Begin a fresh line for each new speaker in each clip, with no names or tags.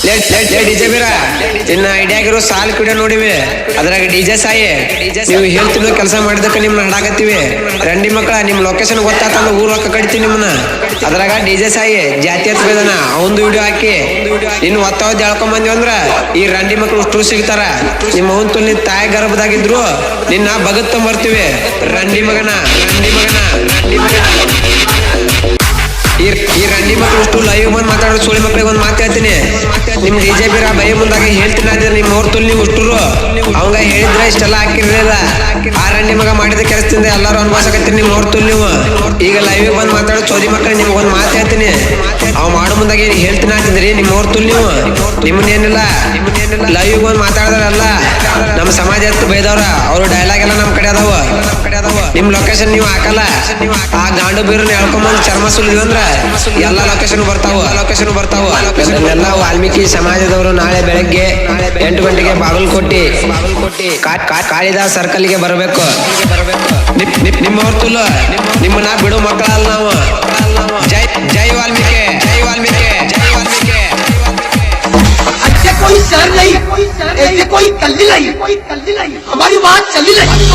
DJ ಬೀರ ಇನ್ನ idea ಆಗಿರೋ ಸಾಲ್ ಕಿಡ ನೋಡಿವಿ ಅದ್ರಾಗ ಡಿಜೆ ಸಾಯಿ ನೀವು ಹೇಳ್ತಿರೋ ಕೆಲಸ ಮಾಡಿದಕ್ಕೆ ನಿಮ್ನ ಹಾಡಾಕತ್ತೀವಿ ರಂಡಿ ಮಕ್ಕಳ ನಿಮ್ ಲೊಕೇಶನ್ ಗೊತ್ತಾತಂದ್ರೆ ಊರ್ ರೊಕ್ಕ ಕಡಿತೀವಿ ನಿಮ್ಮನ್ನ ಅದ್ರಾಗ ಡಿಜೆ ಸಾಯಿ ಜಾತಿ ಹತ್ಬೇದನ ಅವಂದು ವಿಡಿಯೋ ಹಾಕಿ ಇನ್ನು ಒತ್ತಾವದ್ ಹೇಳ್ಕೊಂಡ್ ಬಂದ್ವಿ ಅಂದ್ರ ಈ ರಂಡಿ ಮಕ್ಕಳು ಅಷ್ಟು ಸಿಗ್ತಾರ ನಿಮ್ಮ ಅವನ್ ತುಲ್ ತಾಯಿ ಗರ್ಭದಾಗಿದ್ರು ನಿನ್ನ ಬಗತ್ ಬರ್ತೀವಿ ರಂಡಿ ಮಗನ ರಂಡಿ ಮಗನ ರಂಡಿ ಮಗನ ಈ ರಂಡಿ ಮಕ್ಕಳು ಅಷ್ಟು ಲೈವ್ ಬಂದ್ ಮಾತಾಡೋ ಸುಳಿ ಮಕ್ಳಿಗೆ ಒಂದ್ ಮಾತು ಹೇಳ್ತೀನಿ ನಿಮ್ ಡಿಜೆ ಬೀರ ಬೈ ಮುಂದಾಗಿ ಹೇಳ್ತೀನಿ ಅದ್ರ ನಿಮ್ ಅವ್ರ ತುಲ್ ನೀವು ಅಷ್ಟರು ಅವಂಗ ಹೇಳಿದ್ರೆ ಇಷ್ಟೆಲ್ಲ ಹಾಕಿರ್ಲಿಲ್ಲ ಆ ರಂಡಿ ಮಗ ಮಾಡಿದ ಕೆಲಸದಿಂದ ಎಲ್ಲಾರು ಅನ್ಭವಿಸಕತ್ತೀರಿ ನಿಮ್ ಅವ್ರ ತುಲ್ ನೀವು ಈಗ ಲೈವ್ ಬಂದ್ ಮಾತಾಡೋ ಚೋದಿ ಮಕ್ಕಳು ನಿಮ್ಗೆ ಒಂದ್ ಮಾತು ಹೇಳ್ತೀನಿ ಅವ್ ಮಾಡೋ ಮುಂದಾಗಿ ಹೇಳ್ತೀನಿ ಅಂತಿದ್ರಿ ನಿಮ್ ಅವ್ರ ತುಲ್ ನೀವು ನಿಮ್ಮನ್ನೇನಿಲ್ಲ ಲೈವ್ ಬಂದ್ ಮಾತಾಡದ್ರಲ್ಲ ನಮ್ ಸಮಾಜ ಎತ್ತು ಬೈದವ್ರ ಅವ್ರು ಡೈಲಾಗ್ ಎಲ್ಲ ನಮ್ ಕಡೆ ಅದಾವ ನಿಮ್ ಲೊಕೇಶನ್ ನೀವು ಹಾಕಲ್ಲ ಆ ಗಾಂಡು ಬೀರನ್ನ ಹೇಳ್ಕೊಂಬಂದ್ ಚರ್ಮ ಸುಲಿದ್ವಿ ಅಂದ್ರ ಎಲ್ಲಾ ಲೊಕೇಶನ್ ಬರ್ತಾವ ಎಲ್ಲ ವಾಲ್ಮೀಕಿ ಸಮಾಜದವರು ನಾಳೆ ಬೆಳಗ್ಗೆ 8 ಗಂಟೆಗೆ ಬಾಗಲಕೋಟೆ ಕಾಳಿದಾಸ್ ಸರ್ಕಲ್ಗೆ ಬರಬೇಕು ನಿಮ್ಮ ಹೊರ್ತುಲ್ಲ ನಿಮ್ಮನ್ನ ಬಿಡು ಮಕ್ಕಳಲ್ಲ ನಾವು ಜೈ ವಾಲ್ಮೀಕಿ ಜೈ ವಾಲ್ಮೀಕಿ ಜೈ ವಾಲ್ಮೀಕಿ
कोई सर नहीं ऐसे कोई कल्ली नहीं हमारी बात चली नहीं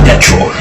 Detroit,